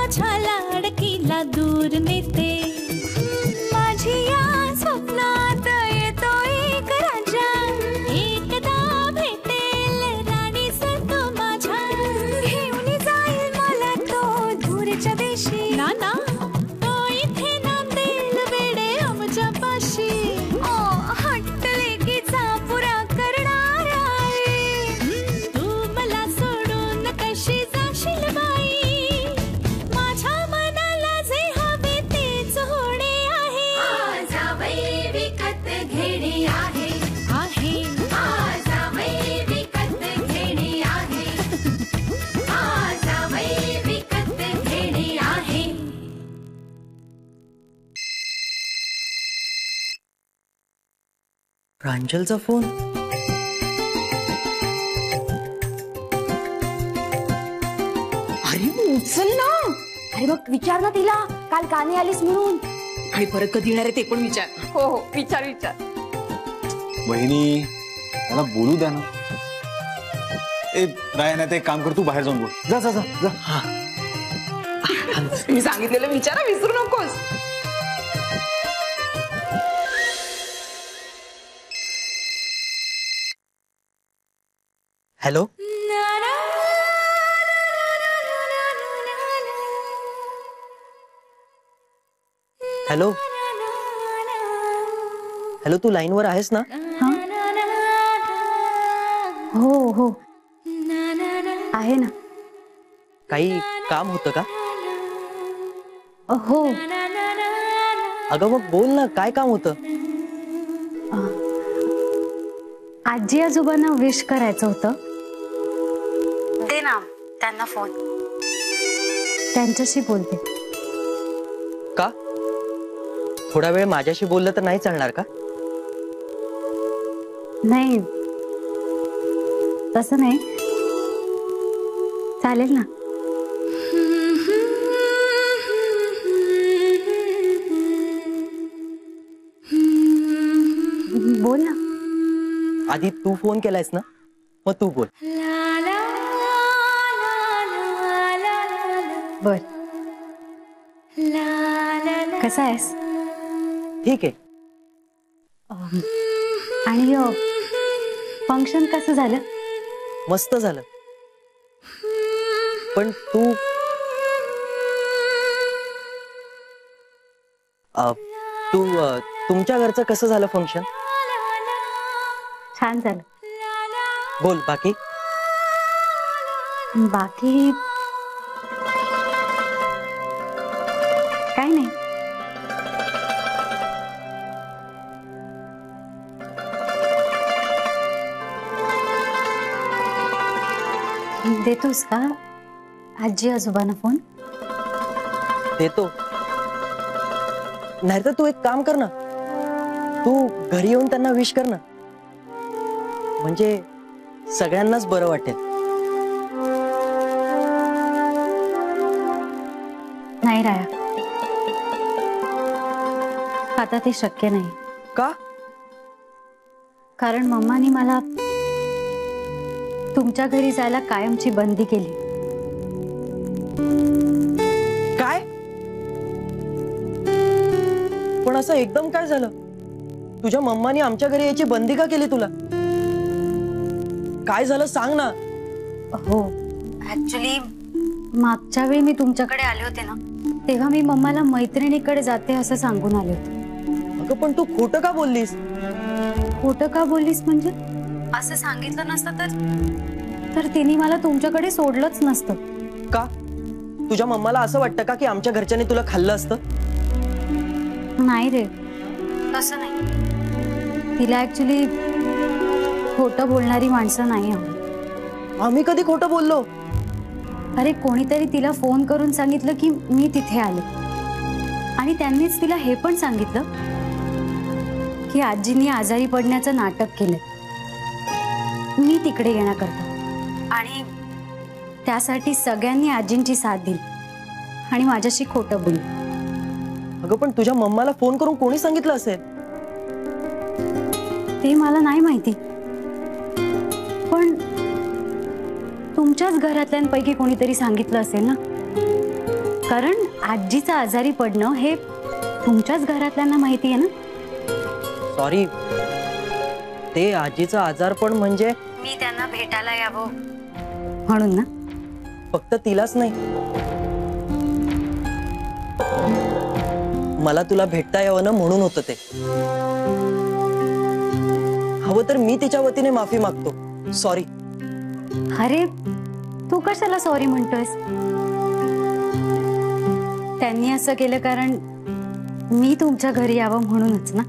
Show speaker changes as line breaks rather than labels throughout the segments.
माझ्या लाडकीला दूर नेते, माझी या स्वप्नात येतो एक राजा, एकदा भेटेल राणी तो माझ्या, घेऊन जाईल मला तो दूरच्या देशी, नाना तो इथे नांदेल वेडे आमच्या पाशी, हट्टले की पुरा करणार आहे, तू मला सोडून कशी जाशील बाई, माझ्या मनाला जे हवे तेच होणे आहे, जावई विकत घेणे आहे, जावई विकत घेणे आहे, जावई विकत घेणे आहे.
प्रांजलचा फोन.
अरे उचल ना. अरे बघ विचार ना तिला, काल का नाही आलीस म्हणून.
आणि परत कधी येणार आहे ते पण विचार.
हो हो विचार विचार.
वहिनी त्याला बोलू द्या ना. ए राय नाही ते काम कर, तू बाहेर जाऊन बोल. जा जा जा जा.
हा
मी सांगितलेलं विचारा, विसरू नकोस.
हॅलो. हॅलो हॅलो, तू लाईनवर आहेस ना?
हो हो आहे ना.
काही काम होतं का?
हो.
अगं मग बोल ना, काय काम होतं?
आजी आजोबांना विश करायचं होतं. दे ना त्यांना फोन, त्यांच्याशी बोलते.
का? थोडा वेळ माझ्याशी बोललं तर नाही चालणार का?
नाही तसं नाही, चालेल ना. बोल ना.
आधी तू फोन केलायस ना, मग तू बोल.
बर. कसा आहेस?
ठीक आहे.
आणि फंक्शन कसं झालं?
मस्त झालं. पण तू तुमच्या घरचं कसं झालं फंक्शन?
छान झालं.
बोल बाकी.
बाकी काय नाही. देतोस का आजी आजोबांना फोन?
देतो. नाहीतर तू एक काम कर ना, तू घरी येऊन त्यांना विश कर ना, म्हणजे सगळ्यांनाच बरं वाटेल.
नाही राया, आता ते शक्य नाही.
का?
कारण मम्मानी मला तुमच्या घरी जायला कायमची बंदी केली.
काय? पण असं एकदम काय झालं? तुझ्या मम्मानी आमच्या घरी यायची बंदी का केली तुला? काय झालं सांग ना.
हो ऍक्च्युली मागच्या वेळी मी तुमच्याकडे आले होते ना, तेव्हा मी मम्माला मैत्रिणीकडे जाते असं सांगून आले होते.
अगं पण तू खोटं का बोललीस?
खोटं का बोललीस म्हणजे? असं सांगितलं नसतं तर तिने मला तुमच्याकडे सोडलंच नसतं.
का? तुझ्या मम्माला असं वाटतं का की आमच्या घरच्यांनी तुला खाल्लं असतं?
नाही रे, तसं नाही. तिला ऍक्च्युली खोटं बोलणारी माणसं नाही आवडत.
आम्ही कधी खोटं बोललो?
अरे कोणीतरी तिला फोन करून सांगितलं की मी तिथे आले, आणि त्यांनीच तिला हे पण सांगितलं की आजींनी आजारी पडण्याचं नाटक केलं मी तिकडे येण्याकरता, आणि त्यासाठी सगळ्यांनी आजींची साथ दिली आणि माझ्याशी खोटं बोलली.
अगं पण तुझ्या मम्माला फोन करून कोणी सांगितलं असेल?
ते मला नाही माहिती, पण तुमच्याच घरातल्यांपैकी कोणीतरी सांगितलं असेल ना. कारण आजीचं आजारी पडणं हे तुमच्याच घरातल्यांना माहिती आहे ना.
सॉरी, ते आजीचा आजारपण म्हणजे
मी त्यांना भेटायला यावं म्हणून ना.
फक्त तिलाच नाही, मला तुला भेटता यावं ना म्हणून होतं ते. हवं तर मी तिच्या वतीने माफी मागतो. सॉरी.
अरे तू कशाला सॉरी म्हणतोयस? त्यांनी असं केलं कारण मी तुमच्या घरी यावं म्हणूनच ना.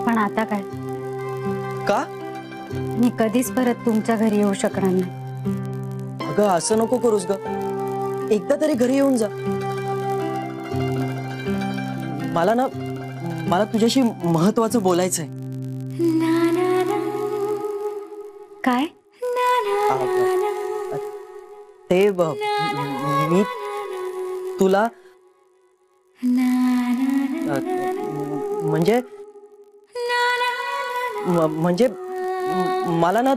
पण आता काय,
का?
मी कधीच परत तुमच्या घरी येऊ शकणार नाही.
अगं असं नको करूस ग, एकदा तरी घरी येऊन जा. मला तुझ्याशी महत्वाचं बोलायचंय.
काय?
ते मी तुला म्हणजे मला ना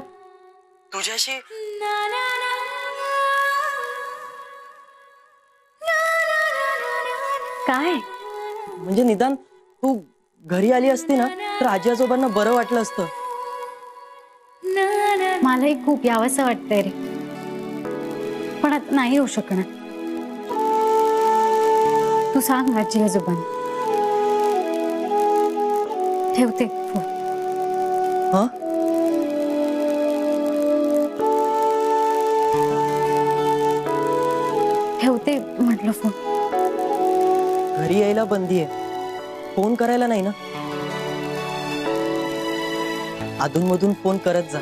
तुझ्याशी
काय?
म्हणजे निदान तू घरी आली असती ना तर आजी आजोबांना बरं वाटलं असतं.
मलाही खूप यावंसं वाटतंय रे, पण आता नाही येऊ शकणार. तू सांग आजी आजोबांना. ठेवते फोन.
हा,
ठेवते म्हटलं फोन.
घरी यायला बंदी आहे, फोन करायला नाही ना. अधूनमधून फोन करत जा.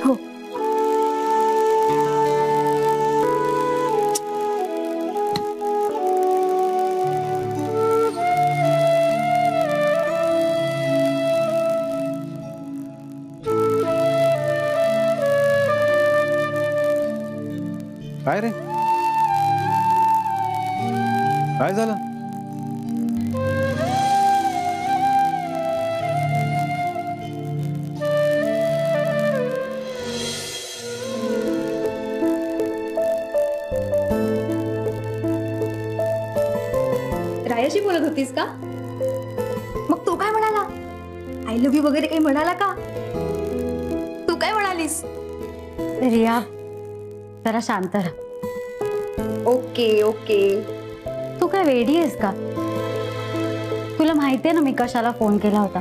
हो.
काय रे, काय झालं?
रायाशी बोलत होतीस का? मग तो काय म्हणाला? आय लव्ह यू वगैरे काही म्हणाला का? तू काय म्हणालीस?
रिया जरा शांत राहा.
Okay okay.
तू काय वेडी आहेस का? तुला माहितीये ना मी कशाला फोन केला होता.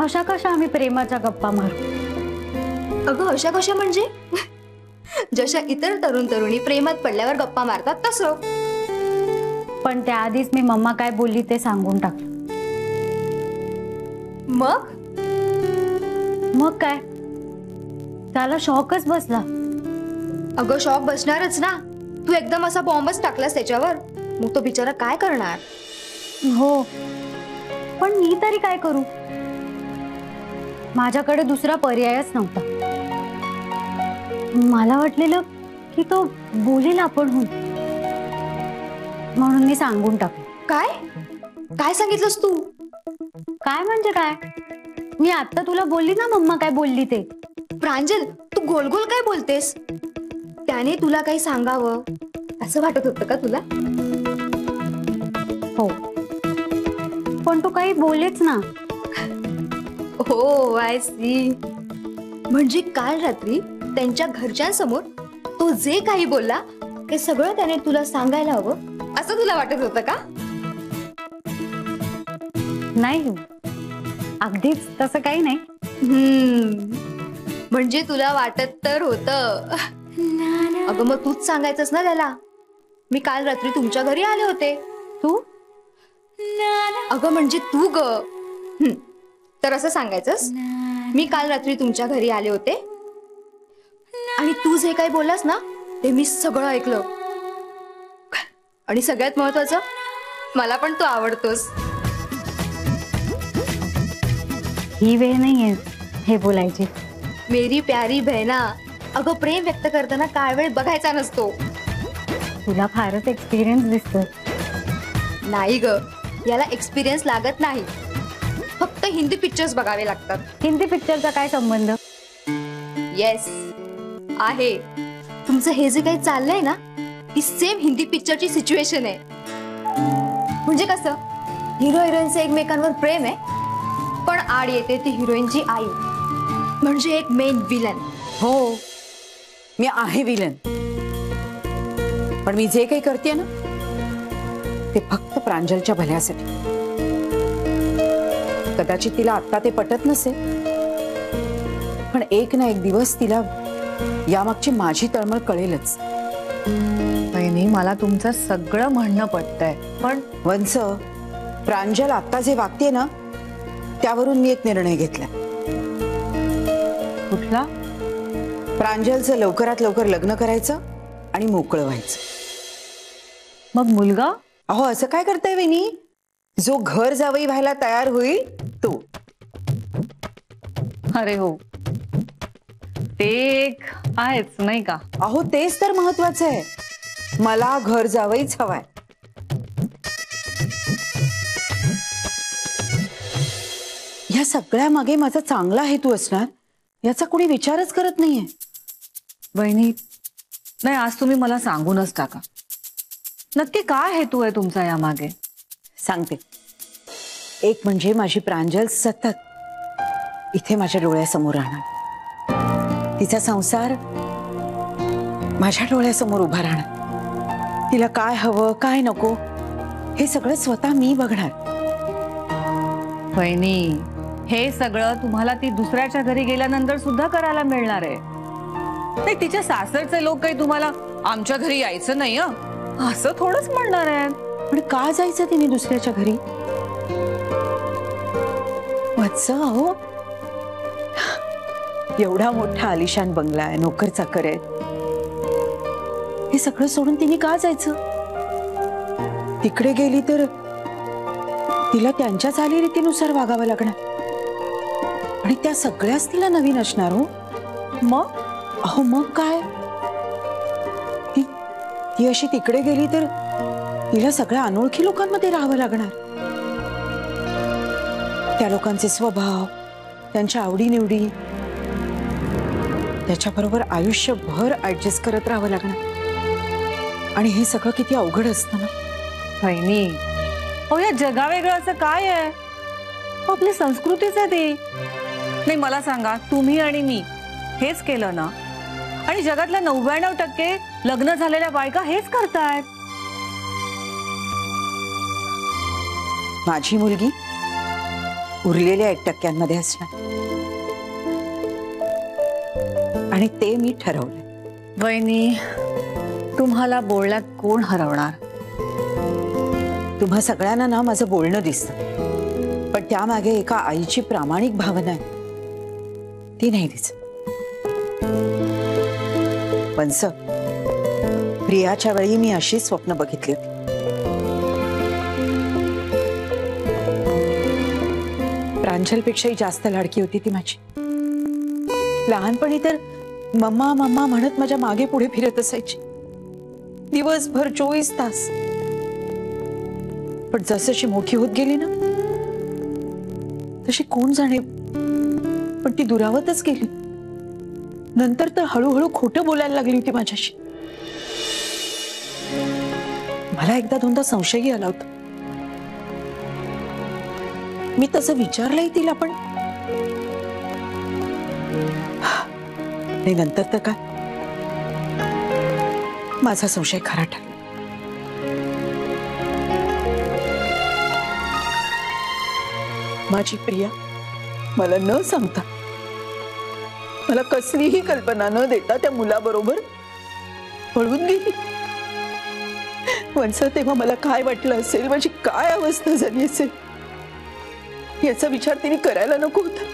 अशा कशा आम्ही प्रेमाच्या गप्पा मारू.
अगं अशा कशा म्हणजे? जशा इतर तरुण तरुणी प्रेमात पडल्यावर गप्पा मारतात तसं.
पण त्याआधीच मी मम्मा काय बोलली ते सांगून टाकलं. मग काय, त्याला शॉकच बसला.
अगं शॉक बसणारच ना. तू एकदम असा बॉम्बच टाकलास त्याच्यावर. मग तो बिचारा काय करणार?
हो, पण मी तरी काय करू? माझ्याकडे दुसरा पर्यायच नव्हता. मला वाटलेलं की तो बोलेल आपणहून, म्हणून मी सांगून टाकलं.
काय काय सांगितलंस तू?
काय म्हणजे काय? मी आता तुला बोलली ना मम्मा काय बोलली ते.
प्रांजल, तू गोल गोल काय बोलतेस? त्याने तुला काही सांगावं असं वाटत होतं का तुला?
हो, पण तू काही बोलेच ना.
हो, आय सी. म्हणजे काल रात्री त्यांच्या घरच्यांसमोर तो जे काही बोलला ते सगळं त्याने तुला सांगायला हवं असं तुला वाटत होतं का?
नाही, अगदीच तसं काही नाही.
म्हणजे तुला वाटत तर होतं. अगं मग तूच सांगायचंस ना त्याला, मी काल रात्री तुमच्या घरी आले होते.
तू?
अगं म्हणजे तू ग. तर असं सांगायचंस, मी काल रात्री तुमच्या घरी आले होते आणि तू जे काही बोललास ना ते मी सगळं ऐकलं. आणि सगळ्यात महत्वाचं, मला पण तू आवडतोस.
ही वेळ नाहीये हे बोलायची.
मेरी प्यारी बहना. अगं प्रेम व्यक्त करताना काय वेळ बघायचा नसतो.
तुला फारच एक्सपिरियन्स दिसतो.
नाही ग, याला एक्सपिरियन्स लागत नाही. फक्त हिंदी पिक्चर्स बघावे लागतात.
हिंदी पिक्चरचा काय संबंध?
येस, आहे. तुमचं हे जे काही चाललंय ना, ही सेम हिंदी पिक्चरची सिच्युएशन आहे. म्हणजे कसं, हिरो हिरोईनचं एकमेकांवर प्रेम आहे, पण आड येते ती हिरोईनची आई, म्हणजे एक मेन विलन.
हो, मी आहे विलन, पण मी जे काही करते ना ते फक्त प्रांजलच्या भल्यासाठी. कदाचित तिला आता ते पटत नसेल, पण एक ना एक दिवस तिला यामागची माझी तळमळ कळेलच.
बहिणी, मला तुमचं सगळं म्हणणं पटतंय, पण
वंस, प्रांजल आता जे वागते ना त्यावरून मी एक निर्णय घेतला.
कुठला?
प्रांजलचं लवकरात लवकर लग्न करायचं आणि मोकळं व्हायचं.
मग मुलगा?
अहो, असं काय करताय वहिनी? जो घर जावई व्हायला तयार होईल तो.
अरे हो, ते एक आहेच नाही का?
अहो, तेच तर महत्वाचं आहे. मला घर जावईच हवाय. या सगळ्या मागे माझा चांगला हेतू असणार याचा कोणी विचारच करत नाहीये.
बहिणी, नाही, आज तुम्ही मला सांगूनच टाका, नक्की काय हेतू आहे तुमचा या मागे?
सांगते. एक म्हणजे माझी प्रांजल सतत इथे माझ्या डोळ्यासमोर राहणार. तिचा संसार माझ्या डोळ्यासमोर उभा राहणार. तिला काय हवं काय नको हे सगळं स्वतः मी बघणार.
बहिणी, हे सगळं तुम्हाला ती दुसऱ्याच्या घरी गेल्यानंतर सुद्धा करायला मिळणार आहे. नाही, तिच्या सासरचे लोक काही तुम्हाला आमच्या घरी यायचं नाही असं थोडंच म्हणणार आहेत.
पण का जायचं तिने दुसऱ्याच्या घरी? वत्स, अहो, एवढा मोठा आलिशान बंगला आहे, नोकर चाकर आहे, हे सगळं सोडून तिने का जायचं? तिकडे गेली तर तिला त्यांच्या चालीरीतीनुसार वागावं लागणार आणि त्या सगळ्याच तिला नवीन असणार. हो
मग?
अहो, मग काय? ती अशी तिकडे गेली तर तिला सगळ्या अनोळखी लोकांमध्ये राहावं लागणार. त्या लोकांचे स्वभाव, त्यांच्या आवडीनिवडी, त्याच्याबरोबर आयुष्यभर ऍडजस्ट करत राहावं लागणार. आणि हे सगळं किती अवघड असतं ना.
बहिणी, हो, या जगावेगळं असं काय आहे? आपली संस्कृतीच आहे ती. नाही, मला सांगा, तुम्ही आणि मी हेच केलं ना, आणि जगातल्या 99% लग्न झालेल्या बायका हेच करतायत.
माझी मुलगी उरलेल्या 1% असणार, आणि ते मी ठरवलं.
बहिणी, तुम्हाला बोलण्यात कोण हरवणार?
तुम्हा सगळ्यांना ना माझं बोलणं दिसतं, पण त्यामागे एका आईची प्रामाणिक भावना आहे, ती नाही दिसत. पंस, प्रियाच्या वेळी मी अशी स्वप्न बघितली होती. प्रांजलपेक्षाही जास्त लाडकी होती ती माझी. लहानपणी तर मम्मा मम्मा म्हणत माझ्या मागे पुढे फिरत असायची, दिवसभर 24 तास. पण जसशी मोठी होत गेली ना तशी कोण जाणे, पण ती दुरावतच गेली. नंतर तर हळूहळू खोटं बोलायला लागली होती माझ्याशी. मला एकदा दोनदा संशयही आला होता. मी तसं विचारलंय तिला, पण नाही, नंतर तर काय, माझा संशय खरा ठरला. माझी प्रिया मला न सांगता, मला कसलीही कल्पना न देता त्या मुलाबरोबर पळून गेली. वंस, तेव्हा मला काय वाटलं असेल, माझी काय अवस्था झाली असेल, याचा विचार तिने करायला नको होता.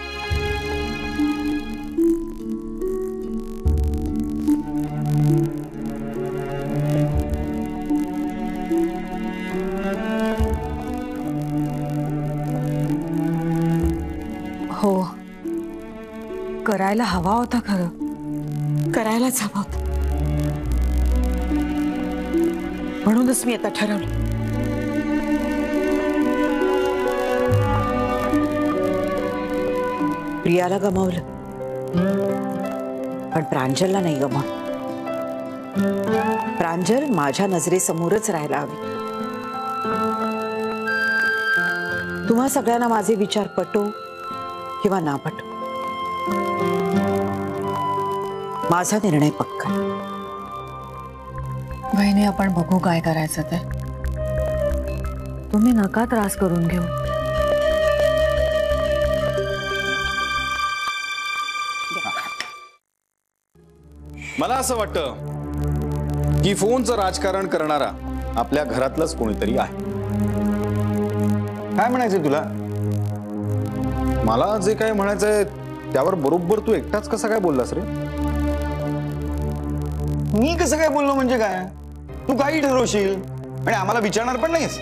हो, करायला हवा होता, खरं
करायलाच हवा होता. म्हणूनच मी आता ठरवलं, प्रियाला गमावलं पण प्रांजलला नाही ग मग. प्रांजल माझ्या नजरेसमोरच राहायला हवी. तुम्हा सगळ्यांना माझे विचार पटो किंवा ना पटो, माझा निर्णय पक्का.
बहिणी, आपण बघू काय करायचं ते. तुम्ही नका त्रास करून घेऊ.
मला असं वाटतं की फोनचं राजकारण करणारा आपल्या घरातलंच कोणीतरी आहे.
काय म्हणायचंय तुला?
मला जे काय म्हणायचंय त्यावर बरोबर तू एकटाच कसा काय बोललास रे?
मी कसं काय बोललो म्हणजे काय? तू काही ठरवशील आणि आम्हाला विचारणार पण नाहीस.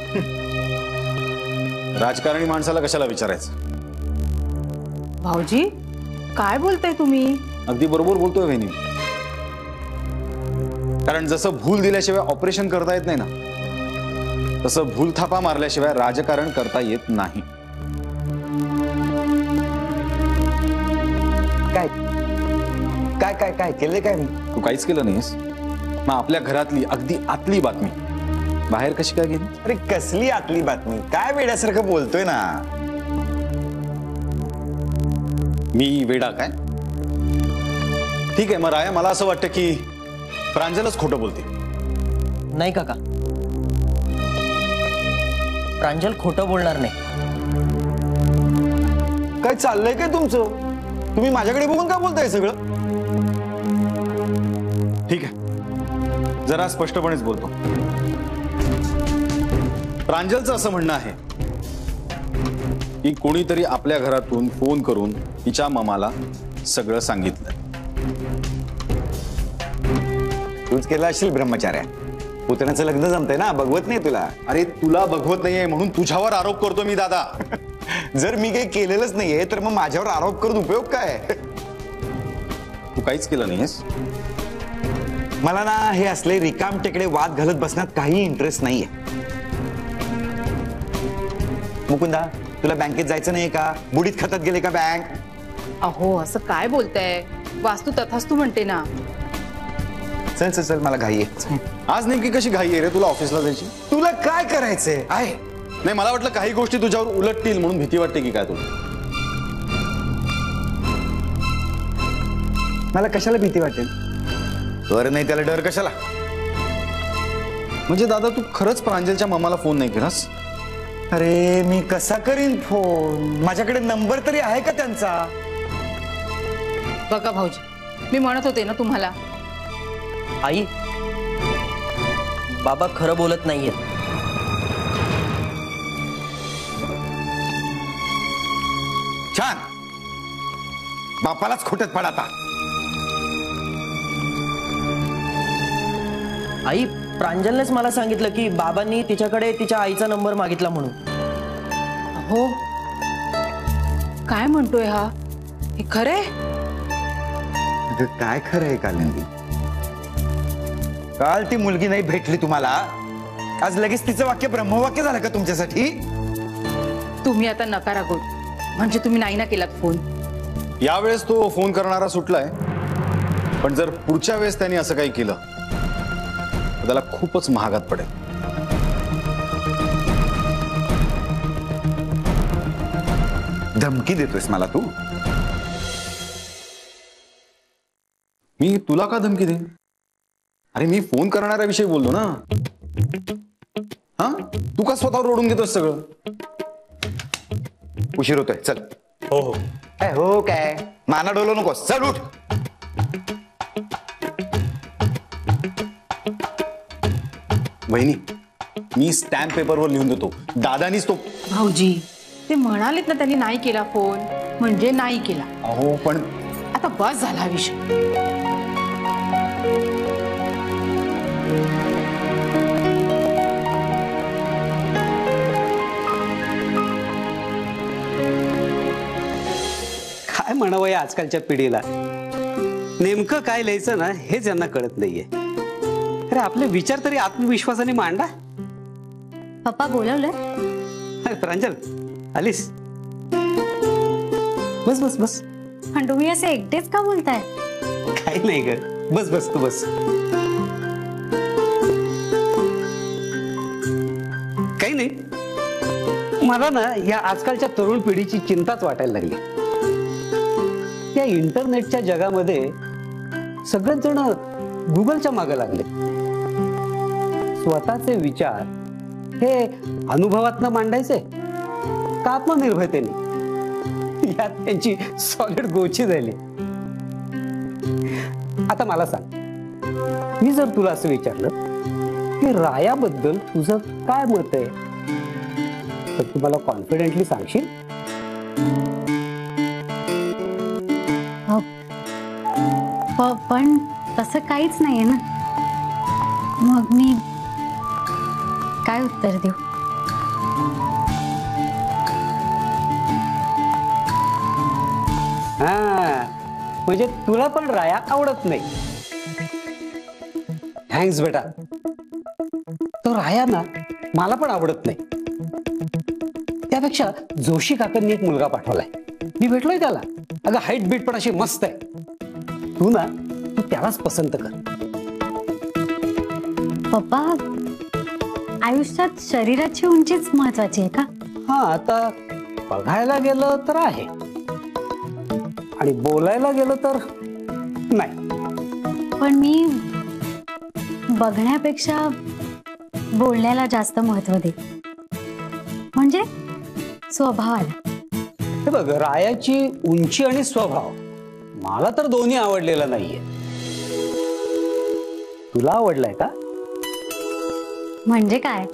राजकारणी माणसाला कशाला विचारायचं?
भाऊजी, काय बोलताय तुम्ही?
अगदी बरोबर बोलतोय बहिणी. कारण जसं भूल दिल्याशिवाय ऑपरेशन करता येत नाही ना, तसं भूल थापा मारल्याशिवाय राजकारण करता येत नाही.
काय काय काय काय केलंय काय मी?
तू काहीच केलं नाहीस. मग आपल्या घरातली अगदी आतली बातमी बाहेर कशी काय गेली?
अरे कसली आतली बातमी? काय वेड्यासारखं बोलतोय ना.
मी वेडा काय? ठीक आहे, मग राया, मला असं वाटतं की प्रांजलच खोटं बोलते.
नाही काका, प्रांजल खोटं बोलणार नाही.
काय चाललंय काय तुमचं? तुम्ही माझ्याकडे बघून काय बोलताय सगळं?
ठीक आहे, जरा स्पष्टपणेच बोलतो. प्रांजलचं असं म्हणणं आहे की कोणीतरी आपल्या घरातून फोन करून तिच्या मामाला सगळं सांगितलं.
तूच केलं असेल ब्रह्मचार्या. पुतण्याचं लग्न जमतंय ना, बघवत नाही तुला.
अरे तुला बघवत नाहीये म्हणून तुझ्यावर आरोप करतो मी दादा.
जर मी काही केलेलंच नाहीये तर मग माझ्यावर आरोप करून उपयोग काय?
तू काहीच केलं नाहीयेस.
मला ना हे असले रिकाम टेकडे वाद घालत बसण्यात काही इंटरेस्ट नाहीये. मुकुंदा, तुला बँकेत जायचं नाही का? बुडीत खात्यात गेले का बँक?
अहो, असं काय बोलताय? वास्तू तथास्तू म्हणते ना.
चल चल चल, मला घाई आहे.
आज नेमकी कशी घाई आहे रे तुला ऑफिसला जायची?
तुला काय करायचंय आहे?
नाही, मला वाटलं काही गोष्टी तुझ्यावर उलटतील म्हणून भीती वाटते की काय तुला?
मला कशाला भीती वाटेल? बरं नाही, त्याला डर कशाला?
म्हणजे दादा, तू खरंच प्रांजलच्या मामाला फोन नाही केलास?
अरे मी कसा करीन फोन? माझ्याकडे नंबर तरी आहे का त्यांचा?
बघा भाऊजी, मी म्हणत होते ना तुम्हाला.
आई, बाबा खरं बोलत नाहीये.
छान, बापालाच खोटत पड आता.
आई, प्रांजलनेच मला सांगितलं की बाबांनी तिच्याकडे तिच्या आईचा नंबर मागितला म्हणून.
हो, काय म्हणतोय हा? हे खरंय?
काय खरं आहे कालिंदी? काल ती मुलगी नाही भेटली तुम्हाला, आज लगेच तिचं वाक्य ब्रह्मवाक्य झालं का तुमच्यासाठी?
तुम्ही आता नका रागवू. म्हणजे तुम्ही नाही ना केलात फोन.
यावेळेस तो फोन करणारा सुटलाय, पण जर पुढच्या वेळेस त्यांनी असं काही केलं तर त्याला खूपच महागात पडेल.
धमकी देतोयस मला तू?
मी तुला का धमकी देईन? अरे मी फोन करणाऱ्याविषयी बोललो ना. हा, तू का स्वतःवर ओढून घेतोस सगळं?
उशीर होतोय, चल.
हो हो.
काय हो काय? माना डोलो नकोस, चल उठ.
वहिनी, मी स्टॅम्प पेपरवर लिहून देतो, दादानीच तो.
भाऊजी, ते म्हणालेत ना त्यांनी नाही केला फोन म्हणजे नाही केला.
अहो पण
आता बस झाला विषय.
काय म्हणावं या आजकालच्या पिढीला? नेमकं काय लिहायचं ना हेच यांना कळत नाहीये. अरे आपले विचार तरी आत्मविश्वासाने मांडा.
पप्पा बोलवलंय?
अरे प्रांजल, आलीस? बस बस बस.
पण तुम्ही असे एकटेच का बोलताय?
काही नाही ग, बस बस तू बस. काही नाही, मला ना या आजकालच्या तरुण पिढीची चिंताच वाटायला लागली. या इंटरनेटच्या जगामध्ये सगळेच जण गुगलच्या मागे लागले. स्वतःचे विचार हे अनुभवातनं मांडायचे का आत्मनिर्भरतेने, यात त्यांची सॉलिड गोची झाली. आता मला सांग, मी जर तुला असं विचारलं की रायाबद्दल तुझं काय मत आहे, तर तू मला कॉन्फिडेंटली सांगशील?
पण तसं काहीच नाहीये ना. मग मी काय उत्तर देऊ?
हा, म्हणजे तुला पण राया आवडत नाही. थँक्स बेटा. तो राया ना मला पण आवडत नाही. त्यापेक्षा जोशी काकांनी एक मुलगा पाठवलाय, मी भेटलोय त्याला. अगं हाईट बीट पण अशी मस्त आहे. तू त्यालाच पसंत कर.
पप्पा, आयुष्यात शरीराची उंचीच महत्वाची आहे का?
हा, आता बघायला गेलं तर आहे आणि बोलायला गेलं तर नाही.
पण मी बघण्यापेक्षा बोलण्याला जास्त महत्व देते, म्हणजे स्वभावाला.
हे बघ, रायाची उंची आणि स्वभाव मला तर दोन्ही आवडलेला नाहीये. तुला आवडलाय का?
म्हणजे काय?